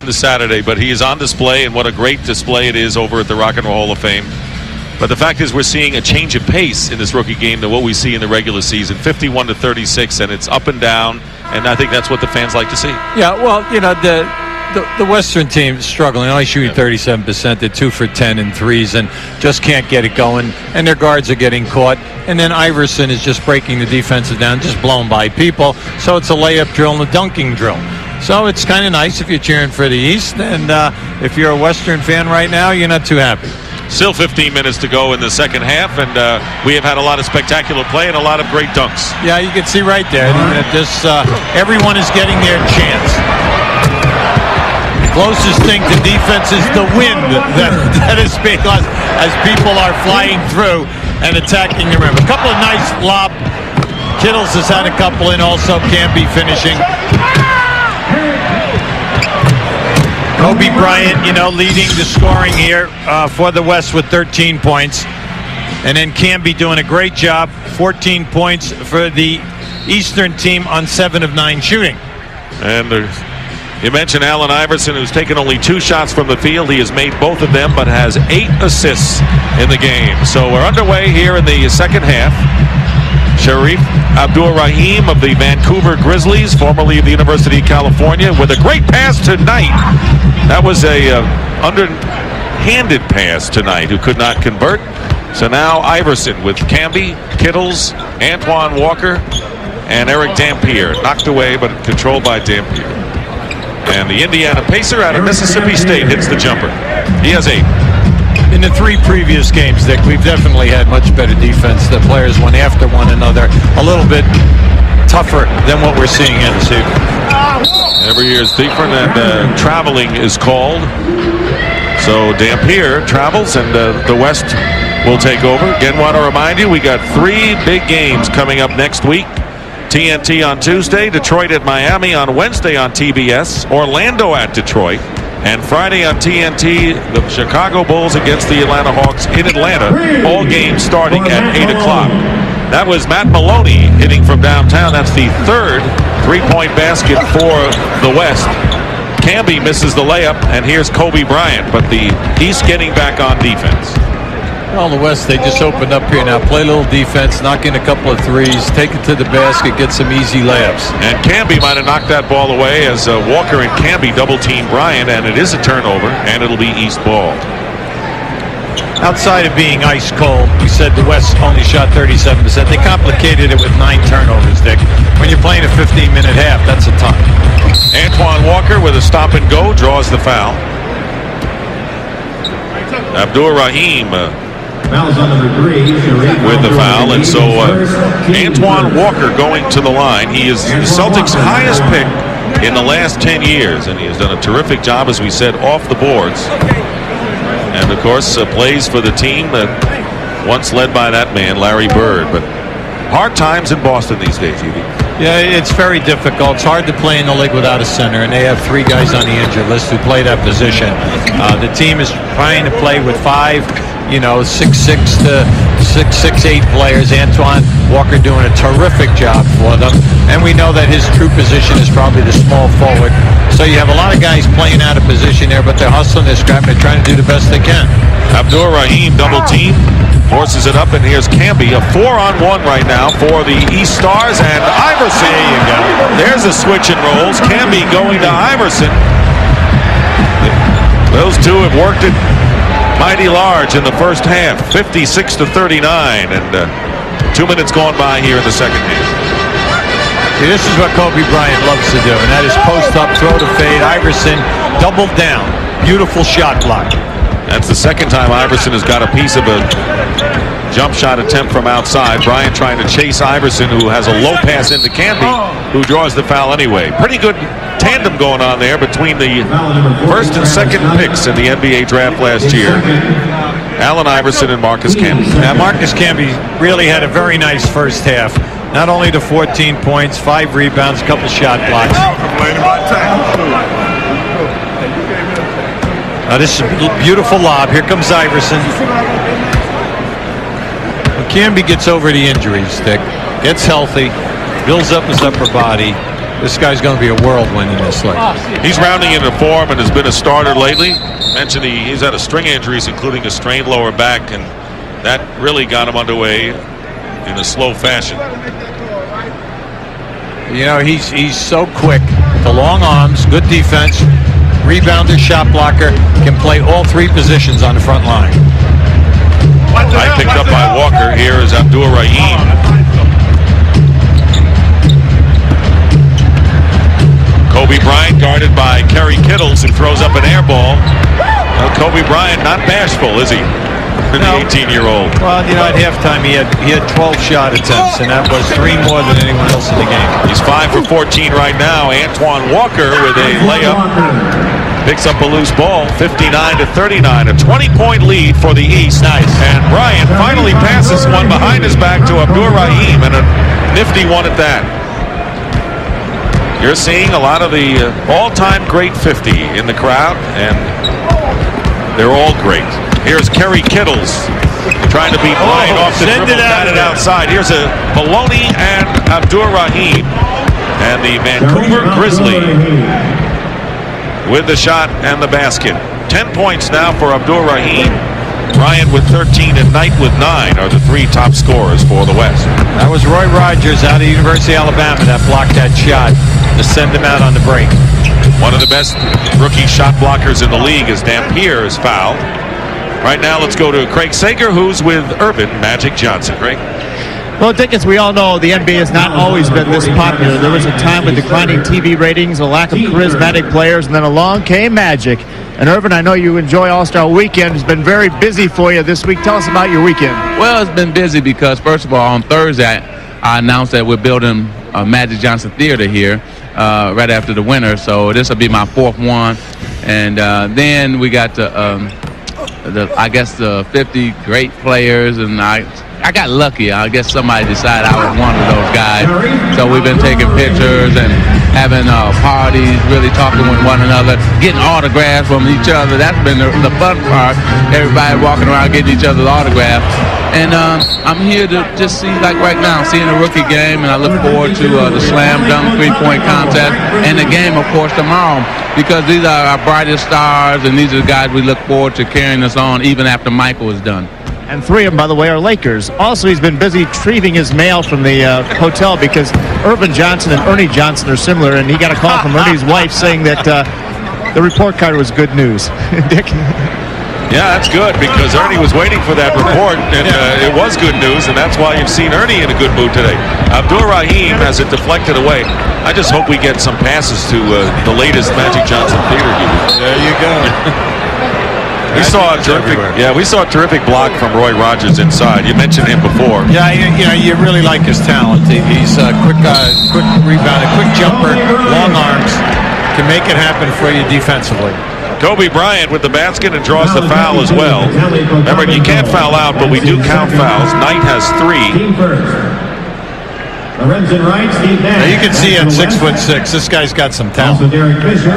this Saturday, but he is on display, and what a great display it is over at the Rock and Roll Hall of Fame. But the fact is, we're seeing a change of pace in this rookie game than what we see in the regular season, 51-36, and it's up and down, and I think that's what the fans like to see. Yeah, well, the Western team is struggling, only shooting 37%. They're 2 for 10 in threes and just can't get it going, and their guards are getting caught. And then Iverson is just breaking the defenses down, just blown by people. So it's a layup drill and a dunking drill. So it's kind of nice if you're cheering for the East, and if you're a Western fan right now, you're not too happy. Still 15 minutes to go in the second half, and we have had a lot of spectacular play and a lot of great dunks. Yeah, you can see right there that everyone is getting their chance. The closest thing to defense is the wind that is being lost as people are flying through and attacking the rim. A couple of nice lob. Kittles has had a couple in also. Camby finishing. Kobe Bryant, leading the scoring here for the West with 13 points. And then Camby doing a great job, 14 points for the Eastern team on 7 of 9 shooting. And you mentioned Allen Iverson, who's taken only 2 shots from the field. He has made both of them, but has 8 assists in the game. So we're underway here in the second half. Sharif Abdur-Rahim of the Vancouver Grizzlies, formerly of the University of California, with a great pass tonight. That was a underhanded pass tonight, who could not convert. So now Iverson with Camby, Kittles, Antoine Walker, and Eric Dampier. Knocked away, but controlled by Dampier. And the Indiana Pacer out of Mississippi State hits the jumper. He has 8. In the 3 previous games, Dick, we've definitely had much better defense. The players went after one another a little bit tougher than what we're seeing in this evening. Every year is different, and traveling is called. So Dampier travels, and the West will take over. Again, want to remind you, we got 3 big games coming up next week. TNT on Tuesday, Detroit at Miami on Wednesday on TBS, Orlando at Detroit. And Friday on TNT, the Chicago Bulls against the Atlanta Hawks in Atlanta. All games starting at 8 o'clock. That was Matt Maloney hitting from downtown. That's the 3rd three-point basket for the West. Camby misses the layup, and here's Kobe Bryant. But the East getting back on defense. Well, the West, they just opened up here now. Play a little defense, knock in a couple of threes, take it to the basket, get some easy layups. And Camby might have knocked that ball away as Walker and Camby double-team Bryant, and it is a turnover, and it'll be East ball. Outside of being ice cold, we said the West only shot 37%. They complicated it with 9 turnovers, Dick. When you're playing a 15-minute half, that's a ton. Antoine Walker with a stop and go draws the foul. Abdur-Rahim with the foul, and so Antoine Walker going to the line. He is the Celtics' highest pick in the last 10 years, and he has done a terrific job, as we said, off the boards. And of course plays for the team that once led by that man, Larry Bird. But hard times in Boston these days, Evie. Yeah, it's very difficult. It's hard to play in the league without a center, and they have 3 guys on the injured list who play that position. The team is trying to play with 5, 6'6" to 6'8" players. Antoine Walker doing a terrific job for them, and we know that his true position is probably the small forward. So you have a lot of guys playing out of position there, but they're hustling, they're scrapping, they're trying to do the best they can. Abdur-Rahim double team, forces it up, and here's Camby, a 4-on-1 right now for the East Stars, and Iverson. There you go. There's a switch and rolls. Camby going to Iverson. Those two have worked it mighty large in the first half, 56-39, and 2 minutes gone by here in the second half. This is what Kobe Bryant loves to do, and that is post up, throw to fade. Iverson doubled down. Beautiful shot block. That's the second time Iverson has got a piece of a jump shot attempt from outside. Bryant trying to chase Iverson, who has a low pass into Camby, who draws the foul anyway. Pretty good tandem going on there between the first and second picks in the NBA draft last year. Allen Iverson and Marcus Camby. Now, Marcus Camby really had a very nice first half. Not only the 14 points, 5 rebounds, a couple shot blocks. Now this is a beautiful lob. Here comes Iverson. When Camby gets over the injuries, Dick, gets healthy, builds up his upper body, this guy's going to be a whirlwind in this league. He's rounding into form and has been a starter lately. Mentioned he's had a string of injuries, including a strained lower back, and that really got him underway in a slow fashion. You know, he's so quick. The long arms, good defense, rebounder, shot blocker, can play all three positions on the front line. I picked up by Walker. Here is Abdur Rahim. Kobe Bryant guarded by Kerry Kittles, who throws up an air ball. Well, Kobe Bryant not bashful, is he? The 18-year-old. Well, you know, at halftime he had 12 shot attempts, and that was 3 more than anyone else in the game. He's 5 for 14 right now. Antoine Walker with a layup. Picks up a loose ball, 59-39, a 20-point lead for the East. Nice. And Bryant finally passes one behind his back to Abdur Rahim, and a nifty one at that. You're seeing a lot of the all-time great 50 in the crowd, and they're all great. Here's Kerry Kittles trying to beat Bryant off the dribble, batted outside. Here's a Maloney and Abdur Rahim, and the Vancouver Grizzly with the shot and the basket. 10 points now for Abdur Rahim. Bryant with 13 and Knight with 9 are the 3 top scorers for the West. That was Roy Rogers out of the University of Alabama that blocked that shot to send him out on the break. One of the best rookie shot blockers in the league as Dampier is fouled. Right now, let's go to Craig Sager, who's with Urban Magic Johnson. Craig? Well, Dick, as we all know, the NBA has not always been this popular. There was a time with declining TV ratings, a lack of charismatic players, and then along came Magic. And Urban, I know you enjoy All-Star Weekend. It's been very busy for you this week. Tell us about your weekend. Well, it's been busy because, first of all, on Thursday, I announced that we're building a Magic Johnson Theater here right after the winter. So this will be my 4th one. And then we got I guess the 50 great players, and I got lucky. I guess somebody decided I was one of those guys. So we've been taking pictures and having parties, really talking with one another, getting autographs from each other. That's been the fun part. Everybody walking around getting each other's autographs. And I'm here to just see, like right now, seeing a rookie game, and I look forward to the slam dunk 3-point contest and the game, of course, tomorrow, because these are our brightest stars, and these are the guys we look forward to carrying us on even after Michael is done. And 3 of them, by the way, are Lakers. Also, he's been busy retrieving his mail from the hotel because Urban Johnson and Ernie Johnson are similar, and he got a call from Ernie's wife saying that the report card was good news. Dick? Yeah, that's good, because Ernie was waiting for that report, and it was good news, and that's why you've seen Ernie in a good mood today. Abdur Rahim has it deflected away. I just hope we get some passes to the latest Magic Johnson Theater game. There you go. We saw a terrific block from Roy Rogers inside. You mentioned him before. Yeah, you really like his talent. He's a quick rebounder, quick jumper, long arms, can make it happen for you defensively. Kobe Bryant with the basket and draws the foul as well. Remember, you can't foul out, but we do count fouls. Knight has 3. Now you can see at 6'6", this guy's got some talent.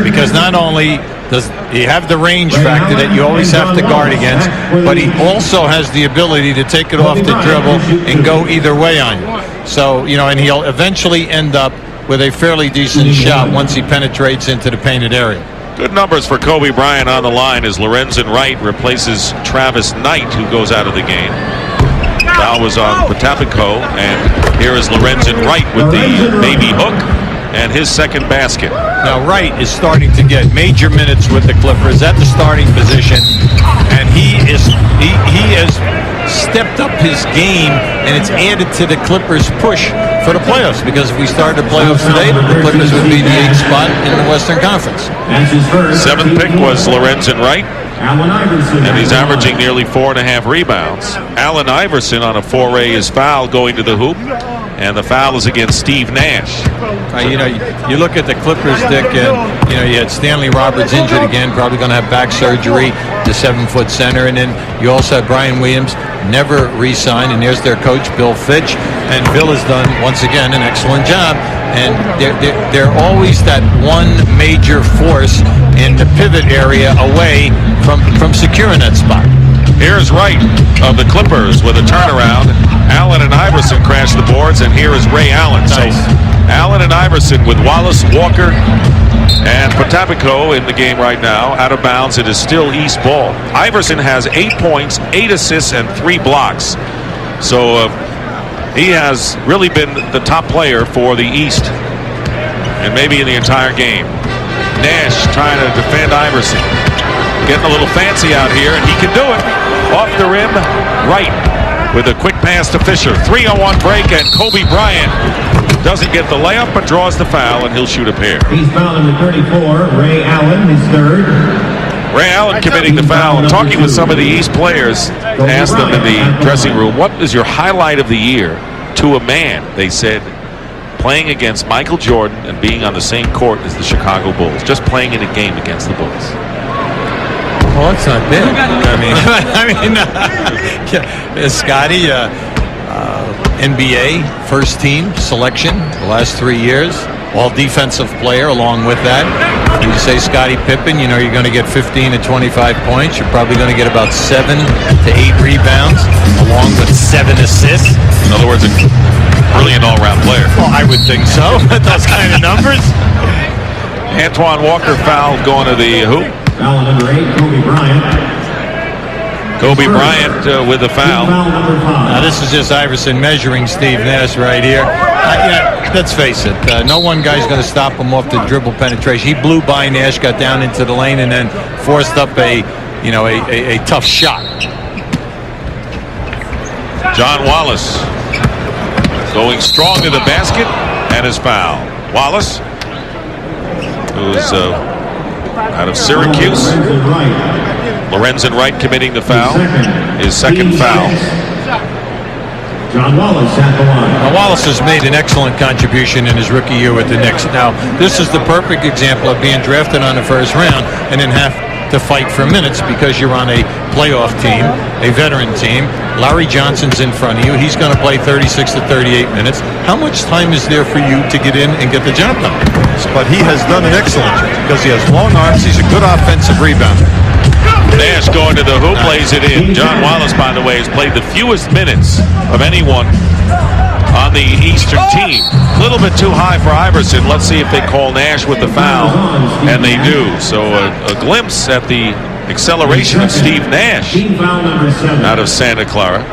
Because not only does he have the range factor that you always have to guard against, but he also has the ability to take it off the dribble and go either way on you. So, and he'll eventually end up with a fairly decent shot once he penetrates into the painted area. Good numbers for Kobe Bryant on the line as Lorenzen Wright replaces Travis Knight, who goes out of the game. Foul was on Potapico, and here is Lorenzen Wright with the baby hook and his second basket. Now Wright is starting to get major minutes with the Clippers at the starting position, and he has stepped up his game, and it's added to the Clippers' push for the playoffs, because if we started the playoffs today, the Clippers would be the 8th spot in the Western Conference. 7th pick was Lorenzen Wright, and he's averaging nearly 4.5 rebounds. Allen Iverson on a foray is fouled going to the hoop, and the foul is against Steve Nash. You look at the Clippers, Dick, and you had Stanley Roberts injured again, probably going to have back surgery, the 7-foot center, and then you also have Brian Williams, never re-signed, and there's their coach, Bill Fitch, and Bill has done, once again, an excellent job. And they're always that one major force in the pivot area away from securing that spot. Here's Wright of the Clippers with a turnaround. Allen and Iverson crash the boards, and here is Ray Allen. Nice. So Allen and Iverson with Wallace, Walker, and Potapico in the game right now. Out of bounds. It is still East ball. Iverson has 8 points, 8 assists, and 3 blocks. So he has really been the top player for the East, and maybe in the entire game. Nash trying to defend Iverson. Getting a little fancy out here, and he can do it. Off the rim, right, with a quick pass to Fisher. 3-on-1 break, and Kobe Bryant doesn't get the layup, but draws the foul, and he'll shoot a pair. He's foul number 34, Ray Allen, his third. Ray Allen committing the foul. And talking with some of the East players, asked them in the dressing room, what is your highlight of the year? To a man, they said, playing against Michael Jordan and being on the same court as the Chicago Bulls. Just playing in a game against the Bulls. Well, that's not bad. Scotty, NBA first team selection the last 3 years, all defensive player along with that. And you say Scottie Pippen, you know you're going to get 15 to 25 points. You're probably going to get about 7 to 8 rebounds along with 7 assists. In other words, a brilliant all-round player. Well, I would think so. Those kind of numbers. Antoine Walker fouled going to the hoop. Foul number 8, Kobe Bryant. Kobe Bryant with the foul. Foul number 5. Now, this is just Iverson measuring Steve Nash right here. Let's face it, no one guy's going to stop him off the dribble penetration. He blew by Nash, got down into the lane, and then forced up a tough shot. John Wallace going strong to the basket and is fouled. Wallace, who's out of Syracuse. Lorenzen Wright committing the foul. His second foul. John Wallace at the line. Now, Wallace has made an excellent contribution in his rookie year with the Knicks. Now, this is the perfect example of being drafted on the first round and then have to fight for minutes because you're on a playoff team, a veteran team. Larry Johnson's in front of you. He's going to play 36 to 38 minutes. How much time is there for you to get in and get the job done? But he has done an excellent job because he has long arms. He's a good offensive rebounder. Nash going to the hoop, lays it in. John Wallace, by the way, has played the fewest minutes of anyone on the Eastern team. A little bit too high for Iverson. Let's see if they call Nash with the foul, and they do. So a glimpse at the acceleration of Steve Nash Foul number 7. out of Santa Clara.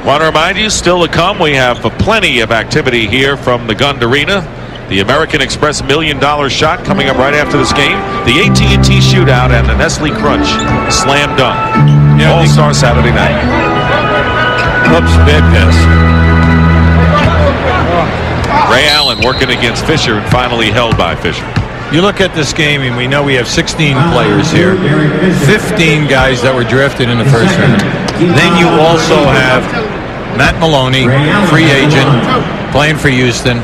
Want to remind you, still to come, we have plenty of activity here from the Gund Arena. The American Express $1 Million Shot coming up right after this game. The AT&T Shootout and the Nestle Crunch Slam Dunk. All-Star Saturday night. Oops, bad pass. Ray Allen working against Fisher and finally held by Fisher. You look at this game, and we know we have 16 players here, 15 guys that were drafted in the first round. Then you also have Matt Maloney, free agent, playing for Houston.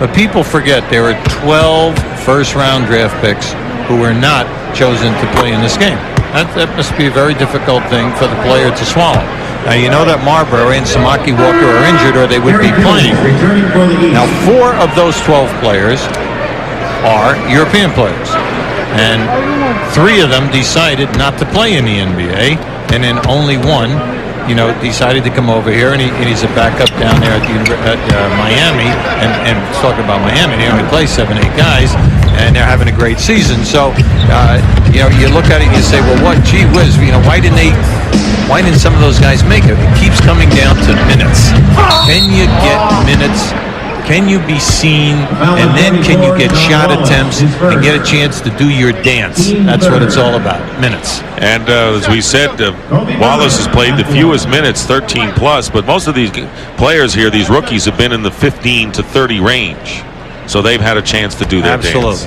But people forget there were 12 first-round draft picks who were not chosen to play in this game. That must be a very difficult thing for the player to swallow. Now, you know that Marbury and Samaki Walker are injured or they would be playing. Now, 4 of those 12 players are European players. And 3 of them decided not to play in the NBA. And then only one, decided to come over here, and he's a backup down there at Miami. And talking about Miami, they only play 7-8 guys, and they're having a great season. So, you look at it and you say, well, what? Gee whiz, why didn't some of those guys make it? It keeps coming down to minutes. Can you get minutes? Can you be seen? And then can you get shot attempts and get a chance to do your dance? That's what it's all about, minutes. And as we said, Wallace has played the fewest minutes, 13 plus, but most of these players here, these rookies, have been in the 15 to 30 range. So they've had a chance to do their dance.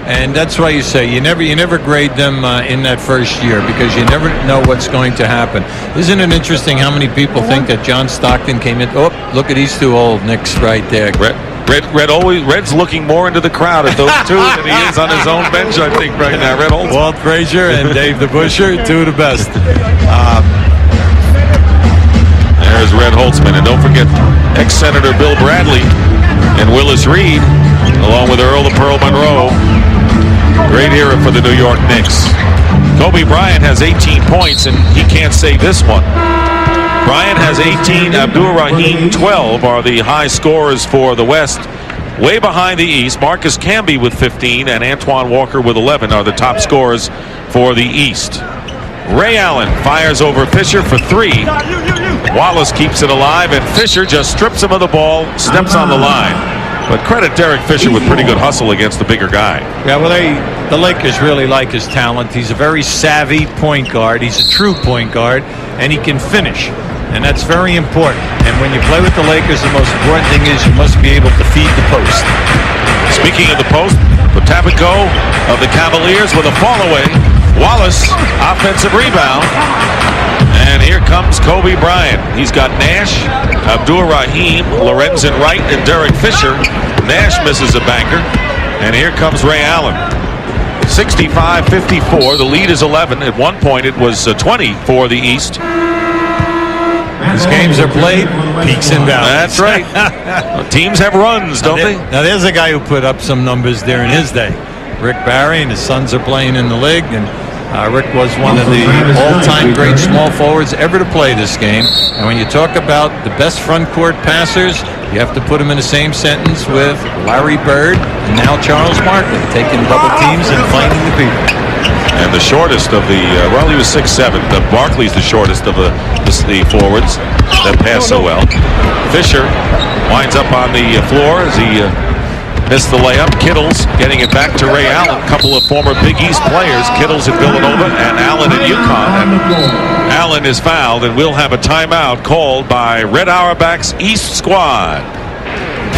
And that's why you say you never grade them in that first year because you never know what's going to happen. Isn't it interesting how many people think that John Stockton came in? Oh, look at these 2 old Knicks right there. Red's looking more into the crowd at those 2 than he is on his own bench, I think, right now. Red Holtzman. Walt Frazier and Dave the Busher, 2 of the best. There's Red Holtzman. And don't forget ex-Senator Bill Bradley and Willis Reed, along with Earl the Pearl Monroe. Great era for the New York Knicks. Kobe Bryant has 18 points, and he can't say this one. Bryant has 18. Abdur-Rahim 12 are the high scorers for the West. Way behind the East, Marcus Camby with 15 and Antoine Walker with 11 are the top scorers for the East. Ray Allen fires over Fisher for 3. Wallace keeps it alive, and Fisher just strips him of the ball, steps on the line. But credit Derek Fisher with pretty good hustle against the bigger guy. Yeah, well, the Lakers really like his talent. He's a very savvy point guard. He's a true point guard, and he can finish. And that's very important. And when you play with the Lakers, the most important thing is you must be able to feed the post. Speaking of the post, Potapico of the Cavaliers with a fall away. Wallace, offensive rebound. And here comes Kobe Bryant. He's got Nash, Abdur-Rahim, Lorenzen Wright, and Derek Fisher. Nash misses a banker. And here comes Ray Allen. 65-54. The lead is 11. At one point, it was 20 for the East. As games are played, peaks and valleys. That's right. Teams have runs, don't they? Now, there's a guy who put up some numbers there in his day. Rick Barry and his sons are playing in the league, and Rick was one of the all-time great small forwards ever to play this game. And when you talk about the best front court passers, you have to put them in the same sentence with Larry Bird and now Charles Barkley, taking double teams and finding the people. And the shortest of the, well, he was 6'7". Barkley's the shortest of the forwards that pass so well. Fisher winds up on the floor as he missed the layup. Kittles getting it back to Ray Allen. A couple of former Big East players, Kittles at Villanova and Allen at UConn. And Allen is fouled, and we'll have a timeout called by Red Auerbach's East squad.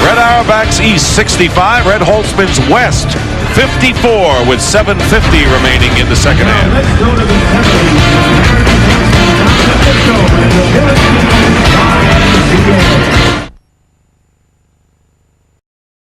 Red Auerbach's East 65, Red Holtzman's West 54 with 7:50 remaining in the second half. Let's go to the